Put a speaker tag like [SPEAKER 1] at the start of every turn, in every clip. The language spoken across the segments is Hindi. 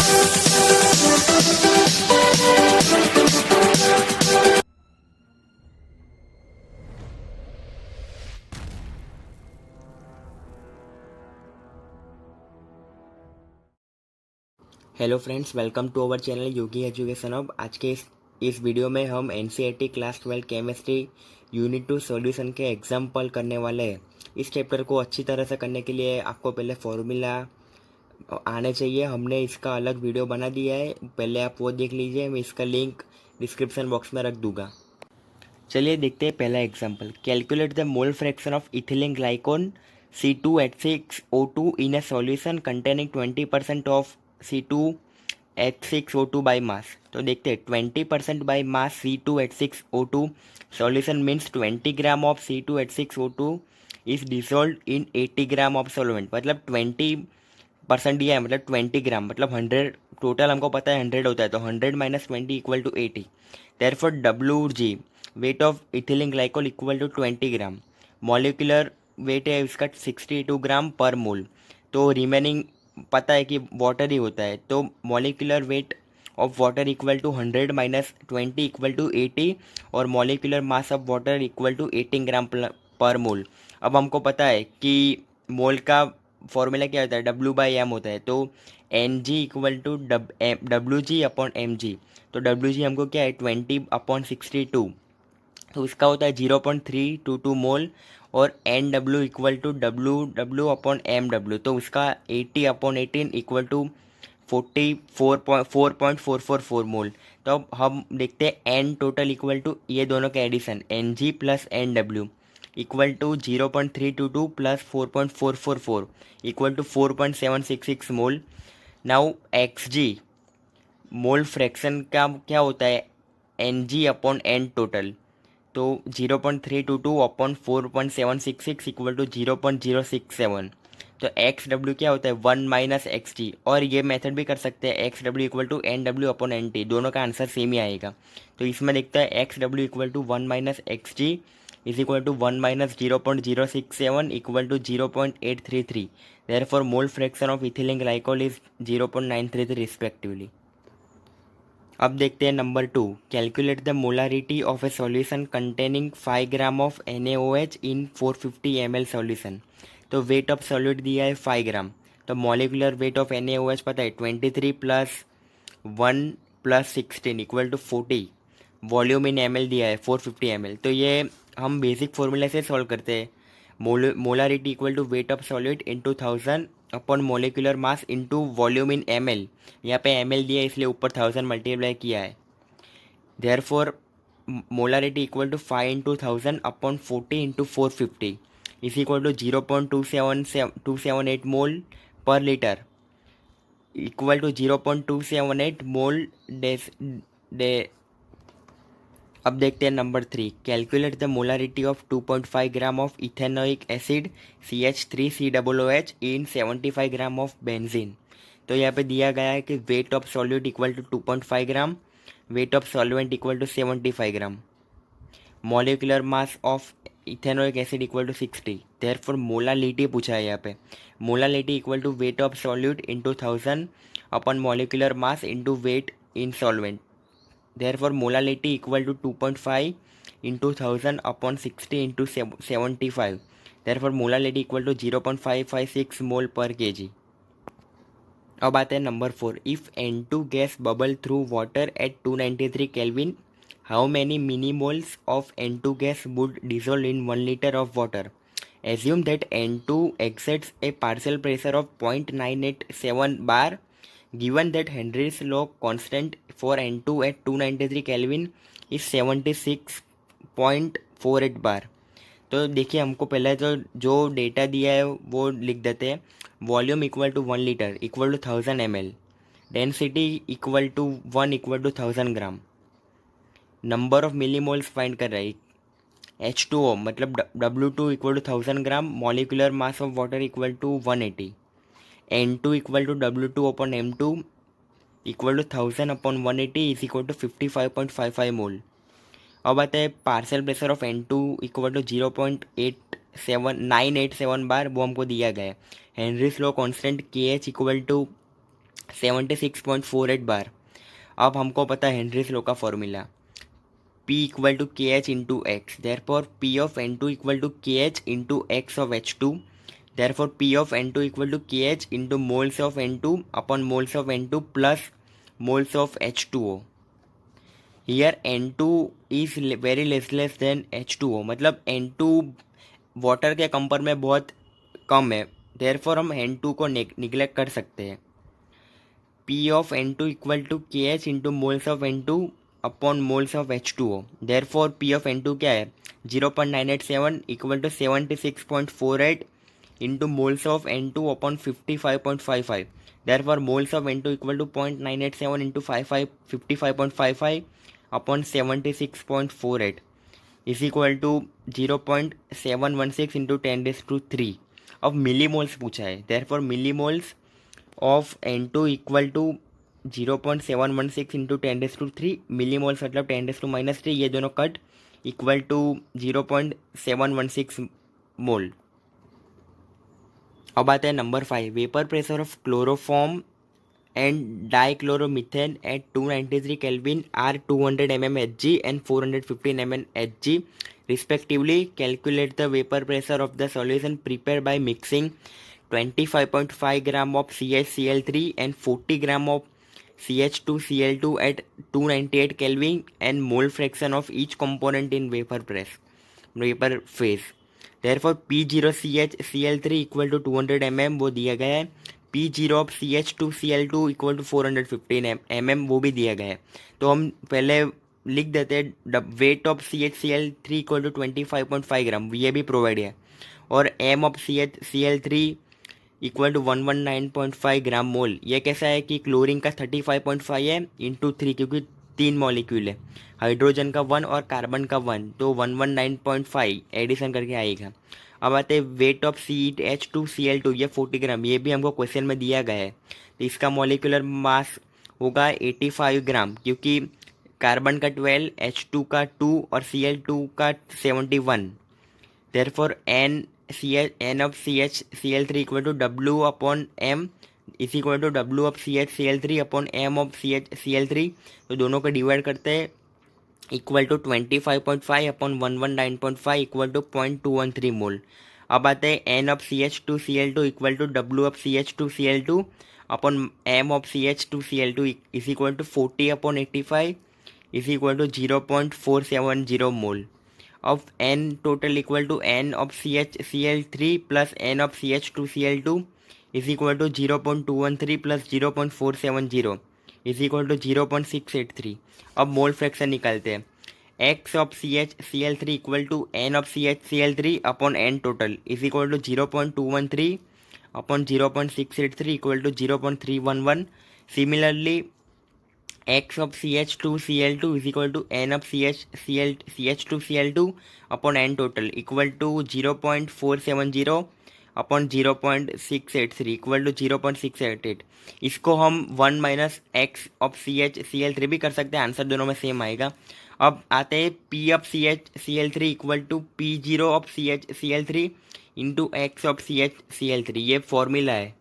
[SPEAKER 1] Hello friends, welcome to our channel Yogi education hub. आज के इस वीडियो में हम NCERT class 12 chemistry unit 2 solution के एग्जाम्पल करने वाले हैं। इस चैप्टर को अच्छी तरह से करने के लिए आपको पहले फॉर्मूला आने चाहिए। हमने इसका अलग वीडियो बना दिया है, पहले आप वो देख लीजिए। मैं इसका लिंक डिस्क्रिप्शन बॉक्स में रख दूंगा। चलिए देखते हैं पहला example. Calculate the mole fraction of ethylene ग्लाइकोन C2H6O2 in a solution containing 20% of C2H6O2 by mass. तो देखते हैं 20% by mass C2H6O2 solution means 20 gram of C2H6O2 is dissolve in 80 gram of solvent. मतलब 20% दिया है, मतलब 20 ग्राम, मतलब 100। टोटल हमको पता है 100 होता है, तो 100 minus 20 equal to 80। Therefore WG weight of ethylene glycol equal to 20 gram. Molecular weight है इसका 62 ग्राम पर मोल। तो रिमेनिंग पता है कि वाटर ही होता है, तो molecular weight of water equal to 100 minus 20 equal to 80 और molecular mass of water equal to 18 gram per mole. अब हमको पता है कि मोल का फॉर्मूला क्या होता है, W/M होता है। तो NG equal to WG upon MG। तो WG हमको क्या है 20/62, तो इसका होता है 0.322 मोल। और NW equal to WW upon MW, तो उसका 80/18 इक्वल टू 4.4444 मोल। तो अब हम देखते हैं N टोटल इक्वल टू ये दोनों का addition NG plus NW equal to 0.322 plus 4.444 equal to 4.766 mole. Now XG mole fraction का क्या होता है NG अपॉन N टोटल। तो 0.322 अपॉन 4.766 इक्वल टू 0.067। तो XW क्या होता है 1 माइनस XG। और ये मेथड भी कर सकते हैं XW equal to NW upon NT, दोनों का आंसर सेम ही आएगा। तो इसमें देखता है XW equal to 1 minus XG is equal to 1 minus 0.067 equal to 0.833। Therefore mole fraction of ethylene glycol is 0.933 respectively. अब देखते हैं number 2। Calculate the molarity of a solution containing 5 gram of NaOH in 450 ml solution. तो वेट ऑफ सॉल्यूट दिया है 5 ग्राम। तो मॉलिकुलर वेट ऑफ NaOH पता है 23 plus 1 plus 16 equal to 40। Volume in ml दिया है 450 ml। तो ये हम बेसिक फॉर्मूला से सॉल्व करते हैं। Molarity equal to weight of solute into 1000 upon molecular mass into volume in ml। यहाँ पे ml दिया है इसलिए ऊपर 1000 मल्टीप्लाई किया है। Therefore molarity equal to 5 into 1000 upon 40 into 450 is equal to 0.278 mole per litre equal to 0.278 mole डे। अब देखते हैं number 3। Calculate the molarity of 2.5 gram of ethanoic acid CH3COOH in 75 gram of benzene. तो यहाँ पे दिया गया है कि weight of solute equal to 2.5 gram, weight of solvent equal to 75 gram, molecular mass of ethanoic acid equal to 60। Therefore molality पूछा है यहाँ पे। Molality equal to weight of solute into 1000 upon molecular mass into weight in solvent. Therefore molality equal to 2.5 into 1000 upon 60 into 75. Therefore molality equal to 0.556 mole per kg. अब आते हैं number 4। If N2 gas bubble through water at 293 Kelvin, how many millimoles of N2 gas would dissolve in 1 liter of water? Assume that N2 exerts a partial pressure of 0.987 bar. Given that Henry's law constant for N2 at 293 Kelvin is 76.48 बार। तो देखिए हमको पहले तो जो डेटा दिया है वो लिख देते हैं। Volume equal to 1 litre equal to 1000 ml, density equal to 1 equal to 1000 gram, number of millimoles find कर रहा है। H2O मतलब W2 equal to 1000 gram, molecular mass of water equal to 180, N2 equal to W2 upon M2 equal to 1000 upon 180 is equal to 55.55 mole. अब आता है partial pressure of N2 equal to 0.987 bar, वो हमको दिया गया है। Henry's law constant KH equal to 76.48 bar. अब हमको पता है हेनरीज लॉ का formula, P equal to K H into X, therefore P of N2 equal to K H into X of H2, therefore P of N2 equal to K H into moles of N2 upon moles of N2 plus moles of H2O। Here N2 is very less than H2O, मतलब N2 वाटर के कंपेयर में बहुत कम है, देयरफॉर हम N2 को निगलेक्ट कर सकते हैं। P of N2 equal to K H into moles of N2 upon moles of H2O, therefore P of N2 क्या है 0.987 equal to 76.48 into moles of N2 upon 55.55, therefore moles of N2 equal to 0.987 into 55.55 upon 76.48 is equal to 0.716 into 10⁻³ अब मिलीमोल्स पूछा है, therefore millimoles of N2 equal to 0.716 into 10⁻³ millimoles मतलब 10⁻³ ये दोनों कट इक्वल टू 0.716 मोल। अब आता है number 5, vapour pressure of chloroform and dichloromethane at 293 Kelvin are 200 mmHg and 415 mmHg respectively. Calculate the vapor pressure of the solution prepared by mixing 25.5 gram of CHCl3 and 40 gram of CH2Cl2 at 298 Kelvin and mole fraction of each component in vapor phase. Therefore P0CHCl3 equal to 200 mm वो दिया गया है, P0 of CH2Cl2 equal to 415 mm वो भी दिया गया है। तो हम पहले लिख देते हैं weight of CHCl3 equal to 25.5 gram, ये भी प्रोवाइड है, और M of CHCl3 equal to 119.5 gram mole. ये कैसा है कि क्लोरीन का 35.5 है इंटू 3, क्योंकि 3 मॉलिक्यूल है, हाइड्रोजन का 1 और कार्बन का 1, तो 119.5 एडिशन करके आएगा। अब आते हैं वेट ऑफ CH2Cl2, ये 40 ग्राम, ये भी हमको क्वेश्चन में दिया गया है, तो इसका मॉलिक्यूलर मास होगा 85 ग्राम, क्योंकि कार्बन का 12, H2 का 2 और Cl2 का 71। Therefore N of CHCl3 equal to W upon M is equal to W of CHCl3 upon M of CHCl3, तो दोनों को डिवाइड करते हैं equal to 25.5 upon 119.5 equal to 0.213 mole. अब आते हैं N of CH2Cl2 equal to W of CH2Cl2 upon M of CH2Cl2 is equal to 40 upon 85 is equal to 0.470 mole. of N total equal to N of CHCl3 plus N of CH2Cl2 is equal to 0.213 plus 0.470 is equal to 0.683। अब मोल फ्रैक्शन निकालते हैं, X of CHCl3 equal to N of CHCl3 upon N total is equal to 0.213 upon 0.683 equal to 0.311। Similarly X of CH2Cl2 is equal to N of CH2Cl2 upon N total equal to 0.470 upon 0.683 equal to 0.688। इसको हम 1 माइनस एक्स ऑफ CHCl3 भी कर सकते हैं, आंसर दोनों में सेम आएगा। अब आते हैं P of CHCl3 equal to P0 of CHCl3 into X of CHCl3, ये फॉर्मूला है,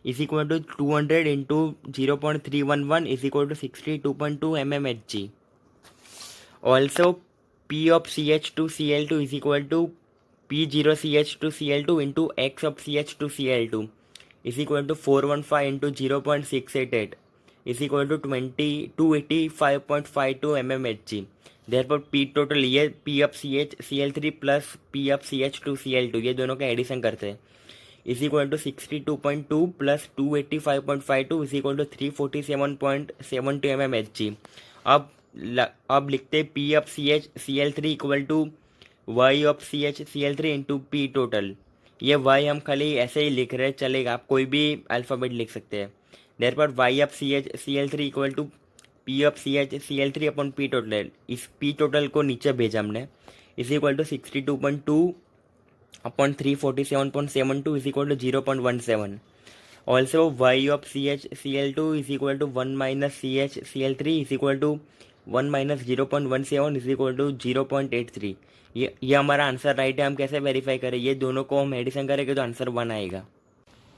[SPEAKER 1] is equal to 200 into 0.311 is equal to 62.2 mmHg. Also P of CH2Cl2 is equal to P0CH2Cl2 into X of CH2Cl2 is equal to 415 into 0.688 is equal to 285.52 mmHg. Therefore P total ये P of CHCl3 plus P of CH2Cl2 ये दोनों का एडिशन करते हैं is equal to 62.2 plus 285.52 is equal to 347.72 mmHg। अब लिखते P of CHCl3 equal to Y of CHCl3 into P total, ये Y हम खाली ऐसे ही लिख रहे हैं, चलेगा, आप कोई भी अल्फ़ाबेट लिख सकते हैं। Therefore Y of CHCl3 equal to P of CHCl3 upon P total, इस P टोटल को नीचे भेजा हमने, is equal to 62.2 upon 347.72 is equal to 0.17. Also Y of CHCl2 is equal to 1 minus CHCl3 is equal to 1 minus 0.17 is equal to 0.83। ये हमारा आंसर राइट है। हम कैसे वेरीफाई करें, ये दोनों को हम एडिशन करेंगे तो आंसर 1 आएगा।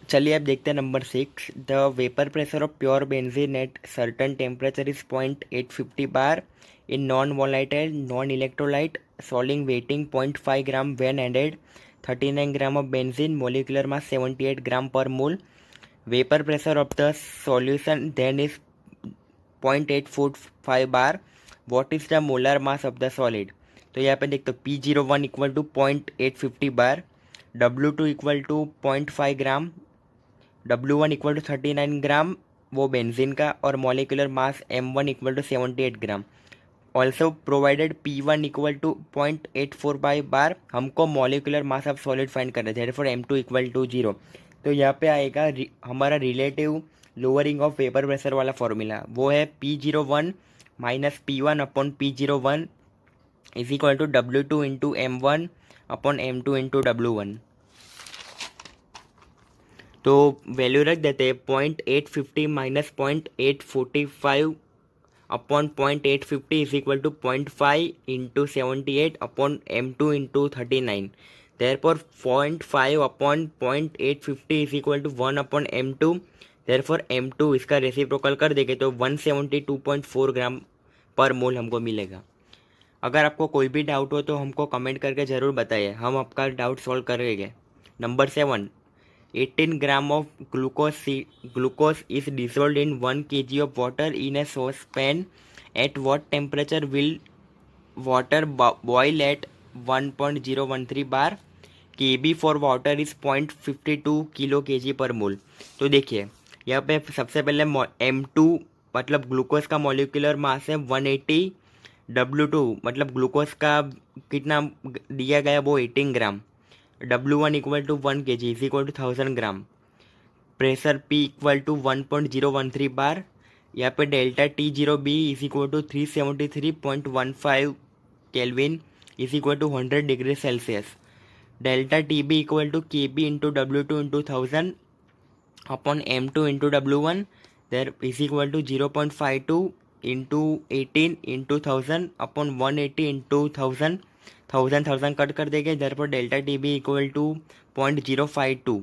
[SPEAKER 1] चलिए अब देखते हैं number 6। The vapour pressure of pure benzene at certain temperature is 0.850 bar in non volatile non electrolyte solid weighing 0.5 gram when added 39 gram of benzene molecular mass 78 gram per mole vapour pressure of the solution then is 0.845 bar what is the molar mass of the solid. तो यहाँ पे देखते हो P01 equal to 0.850 bar, W2 equal to 0.5 gram, W1 equal to 39 gram वो बेंजीन का, और molecular mass M1 equal to 78 gram. Also provided P1 equal to 0.845 bar, हमको molecular mass of solid find करना है, देयरफॉर M2 इक्वल टू 0। तो यहाँ पे आएगा हमारा relative lowering of vapour pressure वाला फॉर्मूला, वो है P01 minus P1 upon P01 is equal to W2 into M1 upon M2 into W1। तो वैल्यू रख देते हैं 0.850 minus 0.845 upon 0.850 is equal to 0.5 into 78 upon M2 into 39। Therefore 0.5 upon 0.850 is equal to 1 upon M2। Therefore M2 इसका रेसिप्रोकल कर देंगे तो 172.4 ग्राम पर मोल हमको मिलेगा। अगर आपको कोई भी डाउट हो तो हमको कमेंट करके ज़रूर बताइए, हम आपका डाउट सॉल्व करेंगे। Number 7, 18 gram of glucose is dissolved in 1 kg of water in a saucepan at what temperature will water boil at 1.013 bar, Kb for water is 0.52 kilo kg per मोल। तो देखिए यहाँ पे सबसे पहले M2 मतलब ग्लूकोज का मॉलिक्यूलर मास है 180, W2 मतलब ग्लूकोज का कितना दिया गया वो 18 gram, W1 equal to 1 kg is equal to 1000 gram, pressure P equal to 1.013 bar, यहाँ पे delta T0B is equal to 373.15 kelvin is equal to 100 degree Celsius, delta TB equal to KB into W2 into 1000 upon M2 into W1 there is equal to 0.52 into 18 into 1000 upon 180 into 1000 1000 cut कर देंगे, इधर पर डेल्टा TB इक्वल टू 0.052।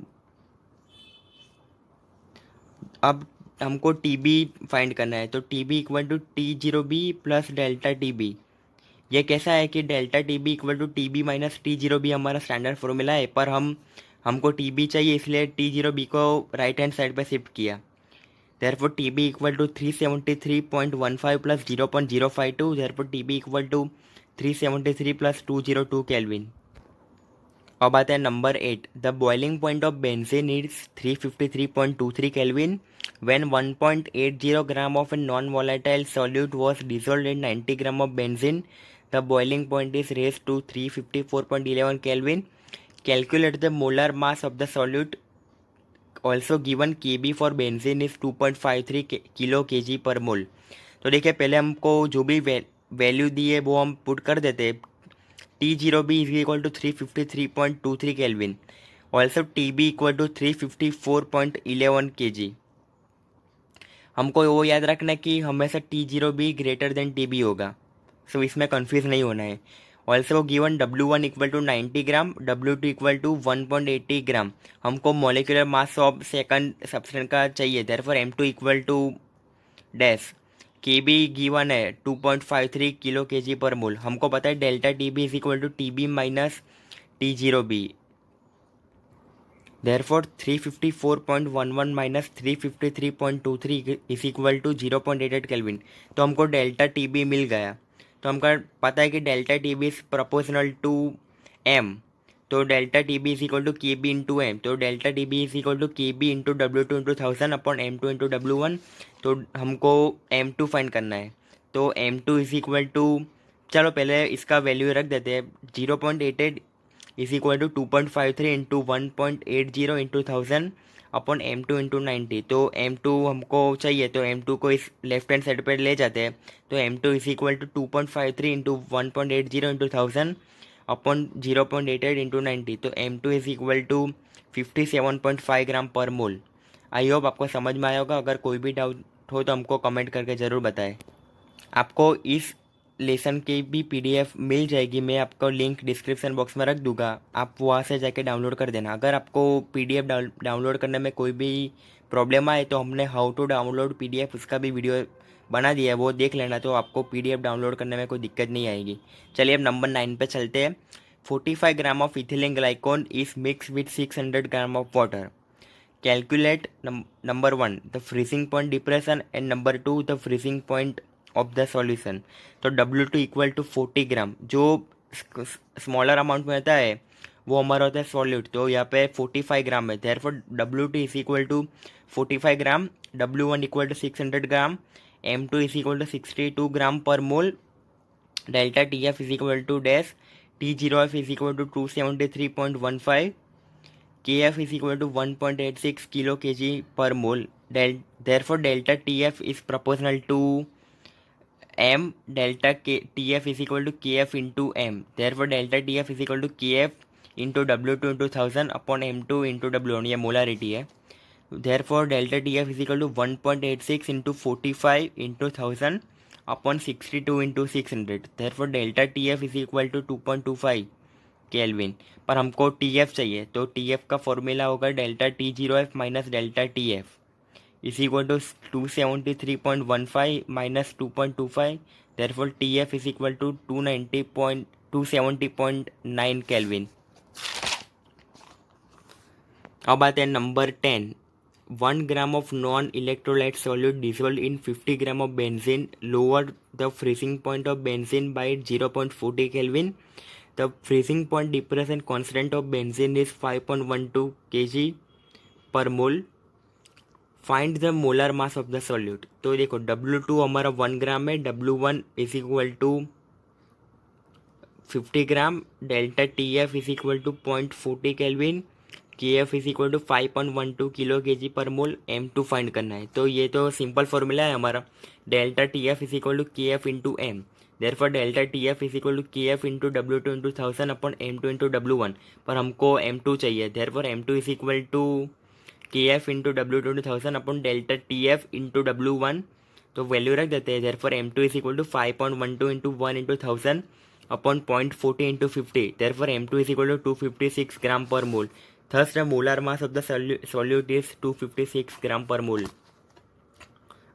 [SPEAKER 1] अब हमको TB फाइंड करना है, तो TB equal to T0B plus delta TB। ये कैसा है कि delta TB equal to TB minus T0B हमारा स्टैंडर्ड फॉर्मूला है, पर हमको TB चाहिए इसलिए T0B को राइट हैंड साइड पे शिफ्ट किया। Therefore TB equal to 373.15 plus 0.052, therefore TB equal to 373 plus 202 Kelvin। अब आता है number 8। The boiling point of benzene is 353.23 Kelvin when 1.80 gram of a non volatile solute was dissolved in 90 gram of benzene, the boiling point is raised to 354.11 Kelvin। Calculate the molar mass of the solute also given Kb for benzene is 2.53 kilo kg per मोल। तो देखिए पहले हमको जो भी वैल्यू दी है वो हम पुट कर देते हैं। T0B is equal to 353.23 kelvin, also TB equal to 354.11 kg। हमको वो याद रखना है कि हमेशा T0B ग्रेटर देन TB होगा, सो इसमें कन्फ्यूज नहीं होना है। Also given W1 equal to 90 gram, W2 equal to 1.80 gram, हमको molecular mass of second substance का चाहिए, therefore M2 equal to dash, Kb given है 2.53 किलो kg पर मोल, हमको पता है delta TB is equal to TB minus T0B, therefore 354.11 minus 353.23 is equal to 0.88 kelvin. तो हमको डेल्टा TB मिल गया। तो हमको पता है कि delta TB is proportional to M, तो delta TB is equal to KB into M, तो delta TB is equal to KB into W2 into 1000 upon M2 into W1। तो हमको M2 फाइंड करना है, तो M2 इज इक्वल टू, चलो पहले इसका वैल्यू रख देते हैं, 0.88 is equal to 2.53 into 1.80 into 1000 upon M2 into 90। तो M2 हमको चाहिए, तो M2 को इस लेफ्ट हैंड साइड पर ले जाते हैं, तो M2 is equal to 2.53 into 1.80 into 1000 upon 0.88 into 90। तो M2 is equal to 57.5 gram per mole. I hope आपको समझ में आया होगा। अगर कोई भी डाउट हो तो हमको कमेंट करके ज़रूर बताएं। आपको इस लेसन की भी पीडीएफ मिल जाएगी, मैं आपको लिंक डिस्क्रिप्शन बॉक्स में रख दूंगा, आप वहाँ से जाके डाउनलोड कर देना। अगर आपको पीडीएफ डाउनलोड करने में कोई भी प्रॉब्लम आए तो हमने हाउ टू डाउनलोड पीडीएफ उसका भी वीडियो बना दिया है, वो देख लेना, तो आपको पीडीएफ डाउनलोड करने में कोई दिक्कत नहीं आएगी। चलिए अब नंबर 9 पे चलते हैं। 45 gram of ethylene ग्लाइकोन is mix with 600 gram of water. Calculate number 1 the freezing point depression and number 2 the freezing point of the solution. तो W2 इक्वल टू 40 ग्राम, जो स्मॉलर अमाउंट में होता है वो हमारा होता है सॉल्यूट, तो यहाँ पे 45 ग्राम है, therefore W2 is equal to 45 gram, W1 equal to 600 gram, M2 is equal to 62 gram per mole, delta TF is equal to dash, T0F is equal to 273.15, KF is equal to 1.86 kilo kg per mole. Therefore, delta TF is proportional to M. TF is equal to KF into M. Therefore, delta TF is equal to KF into W2 into 1000 upon M2 into W1. ये molarity है. Therefore, delta TF is equal to 1.86 into 45 into 1000 upon 62 into 600. Therefore, delta TF is equal to 2.25 kelvin. पर हमको TF चाहिए, तो TF का फॉर्मूला होगा delta T0F minus delta TF is equal to 273.15 minus 2.25, therefore TF is equal to 270.9 kelvin. अब आते हैं number 10। 1 gram of non electrolyte solute dissolve in 50 gram of benzene lower the freezing point of benzene by 0.40 kelvin. The freezing point depression constant of benzene is 5.12 kg per mole. Find the molar mass of the solute। तो देखो W2 हमारा 1 ग्राम है, W1 is equal to 50 gram, delta TF is equal to 0.40 kelvin, KF is equal to 5.12 kilo KG per mole, M2 find करना है। तो ये तो सिंपल फॉर्मूला है हमारा, delta TF is equal to KF into M। Therefore delta TF is equal to KF into W2 into 1000 upon M2 into W1, पर हमको M2 चाहिए, therefore M2 is equal to KF into W2 into 1000 upon delta TF into W1, तो वैल्यू रख देते हैं, therefore M2 is equal to 5.12 into 1 into 1000 upon 0.40 into 50, therefore M2 is equal to 256 gram per mole। Thus the molar mass of the solute is 256 gram per mole।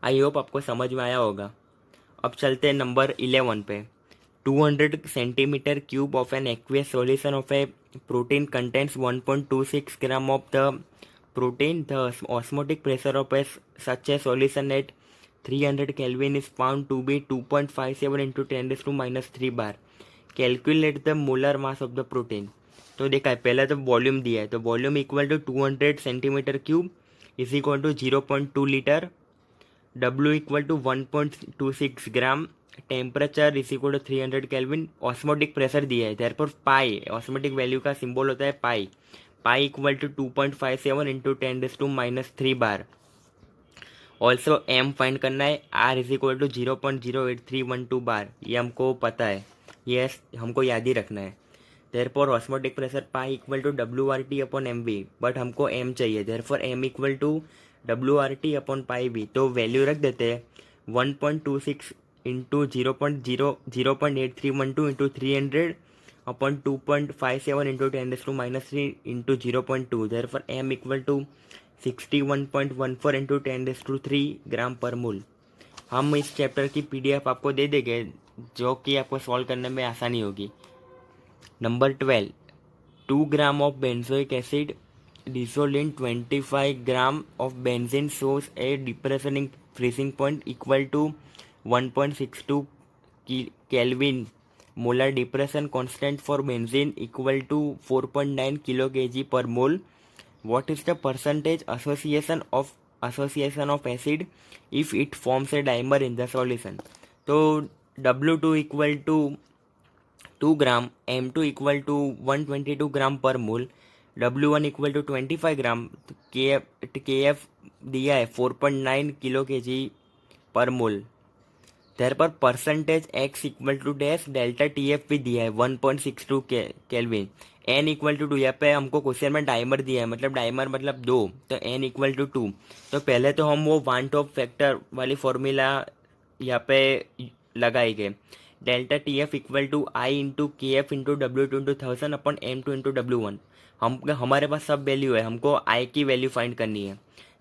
[SPEAKER 1] I hope आपको समझ में आया होगा। अब चलते हैं नंबर 11 पे। 200 centimetre cube of an aqueous solution of a protein contents 1.26 gram of the protein. The osmotic pressure of a such a solution at 300 kelvin is found to be 2.57 into 10⁻³ bar. Calculate the molar mass of the protein. तो देखा है पहले तो वॉल्यूम दिया है, तो volume equal to 200 centimetre cube is equal to 0.2 litre, W equal to 1.26 gram, temperature is equal to 300 kelvin, osmotic pressure दिया है, देयरफॉर पाई, ऑस्मोटिक वैल्यू का सिंबल होता है pi, pi equal to 2.57 into 10⁻³ bar. Also M find करना है, R is equal to 0.08312 bar, ये हमको पता है, ये हमको याद ही रखना है। Therefore osmotic pressure pi equal to WRT upon MV, but हमको M चाहिए, therefore M equal to WRT upon pi भी, तो वैल्यू रख देते हैं 1.26 into 0.831 into 300 upon 2.57 into 10⁻³ into 0.2, therefore M equal to 61.14 into 10⁻³ gram per mole. हम इस चैप्टर की PDF आपको दे देंगे, जो कि आपको सॉल्व करने में आसानी होगी। Number 12। 2 gram of benzoic acid dissolved in 25 gram of benzene shows a depression in freezing point equal to 1.62 Kelvin. Molar depression constant for benzene equal to 4.9 kilo kg per mole. What is the percentage association of acid if it forms a dimer in the solution? तो W2 equal to 2 gram, M2 equal to 122 gram per mole, W1 equal to 25 gram, KF दिया है 4.9 kilo KG per mole. Therefore percentage X equal to dash, delta TF भी दिया है 1.62 केल्विन, N इक्वल टू 2, यहाँ पे हमको क्वेश्चन में डाइमर दिया है, मतलब डाइमर मतलब 2, तो N इक्वल टू 2। तो पहले तो हम वो वन टॉप फैक्टर वाली फॉर्मूला यहाँ पे लगाएंगे, delta T F equal to I into K F into W two into 1000 upon M two into W 1। हमारे पास सब वैल्यू है, हमको आई की वैल्यू फाइंड करनी है।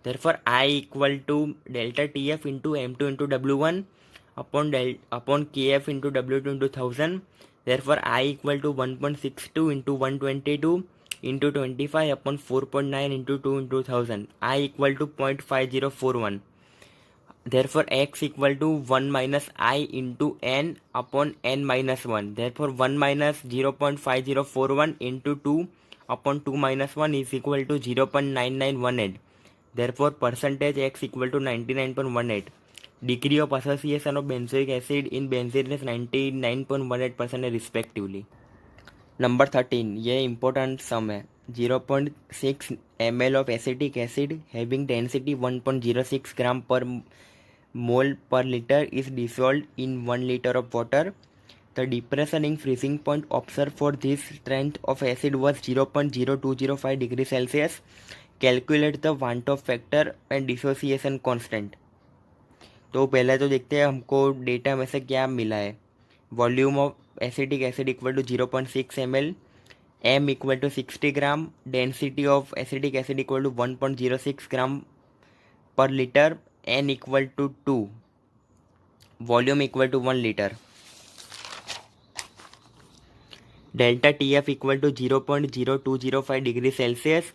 [SPEAKER 1] Therefore I equal to delta T F into M two into W 1 upon K F into W two into 1000। Therefore I equal to 1.62 into 122 into 25 upon 4.9 into 2 into 1000। I equal to 0.5041। Therefore x equal to 1 minus I into n upon n minus 1. Therefore 1 minus 0.5041 into 2 upon 2 minus 1 is equal to 0.9918. Therefore percentage x equal to 99.18. Degree of association of benzoic acid in benzene is 99.18% respectively. Number 13, ये इम्पोर्टेंट सम है। 0.6 ml of acetic acid having density 1.06 gram per mole per liter is dissolved in 1 liter of water. The depression in freezing point observed for this strength of acid was 0.0205 degrees Celsius. Calculate the Van 't Hoff factor and dissociation constant. तो पहले तो देखते हैं हमको डेटा में से क्या मिला है। Volume of acetic acid equal to 0.6 ml, M equal to 60 gram, density of acetic acid equal to 1.06 gram per litre, N equal to 2, volume equal to 1 litre. Delta T F equal to 0.0205 degree Celsius,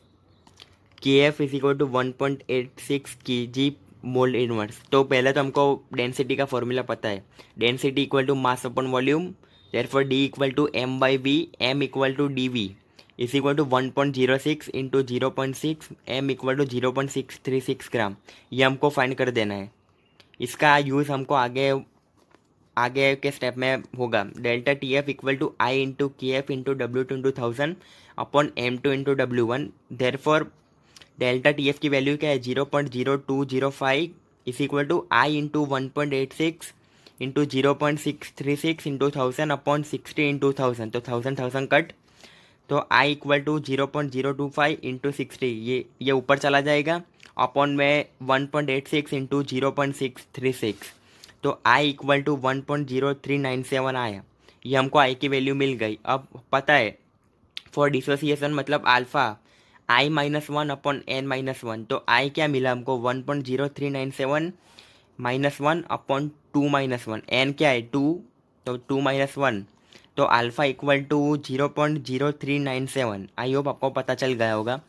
[SPEAKER 1] K F is equal to 1.86 K ji mole inverse. तो पहले तो हमको डेंसिटी का फॉर्मूला पता है, density equal to mass upon volume. Therefore D equal to M by V, M equal to D V is equal to 1.06 into 0.6, M equal to 0.636 gram. ये हमको फाइंड कर देना है। इसका यूज़ हमको आगे के स्टेप में होगा। Delta T F equal to I into K F into W two into 1000 upon M two into W 1। Therefore delta T F की वैल्यू क्या है, 0.0205 is equal to I into 1.86 into 0.636 into 1000 upon 60 into 1000। तो 1000 कट, तो आई इक्वल टू 0.025 इंटू 60, ये ऊपर चला जाएगा, अपॉन में 1.86 इंटू 0.636, तो आई इक्वल टू 1.0397 आया। ये हमको आई की वैल्यू मिल गई। अब पता है फॉर डिसोसिएशन मतलब अल्फ़ा आई -1 अपॉन एन -1, तो आई क्या मिला हमको 1.0397 -1 अपॉन 2 -1, एन क्या है 2, तो 2 -1, तो alpha equal to 0.0397। I hope आपको पता चल गया होगा।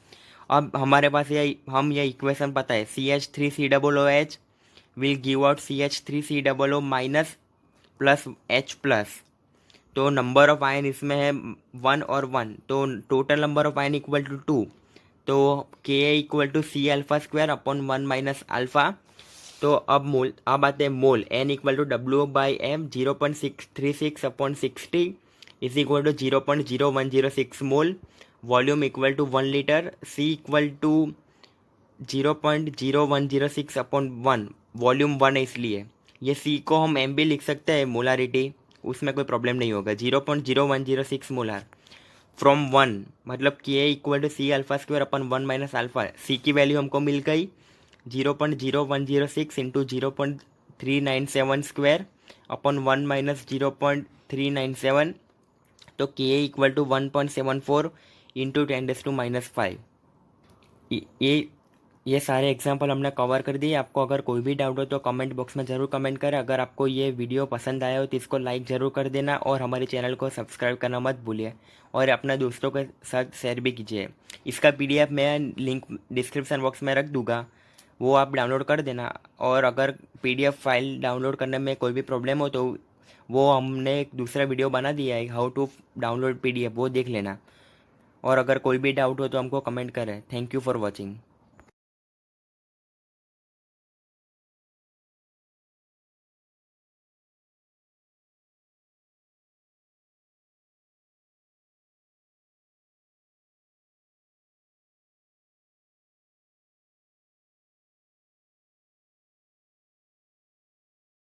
[SPEAKER 1] अब हमारे पास ये इक्वेशन पता है, CH3COOH will give out CH3COO minus plus H plus. तो नंबर ऑफ आयन इसमें है 1 और 1, तो total number of ion equal to 2, तो Ka equal to C alpha square upon 1 minus alpha. तो अब आते हैं mole, N equal to W by M, 0.636 upon 60 is equal to 0.0106 mole, volume equal to 1 litre, C equal to 0.0106 upon 1, volume 1 है इसलिए ये C को हम M भी लिख सकते हैं, मोलारिटी उसमें कोई प्रॉब्लम नहीं होगा। 0.0106 मोलार फ्रॉम 1, मतलब Ka equal to C alpha square upon 1 minus alpha. C की वैल्यू हमको मिल गई 0.0106 इंटू 0.397 स्क्वायर अपन 1 माइनस 0.397, तो Ka इक्वल टू 1.74 इंटू 10⁻⁵। ये सारे एग्जाम्पल हमने कवर कर दिए। आपको अगर कोई भी डाउट हो तो कमेंट बॉक्स में ज़रूर कमेंट करें। अगर आपको ये वीडियो पसंद आया हो तो इसको लाइक ज़रूर कर देना और हमारे चैनल को सब्सक्राइब करना मत भूलिए और अपने दोस्तों के साथ शेयर भी कीजिए। इसका PDF मैं लिंक डिस्क्रिप्शन बॉक्स में रख दूँगा, वो आप डाउनलोड कर देना। और अगर PDF फाइल डाउनलोड करने में कोई भी प्रॉब्लम हो तो वो हमने एक दूसरा वीडियो बना दिया है, हाउ टू डाउनलोड PDF, वो देख लेना। और अगर कोई भी डाउट हो तो हमको कमेंट करें। Thank you for watching.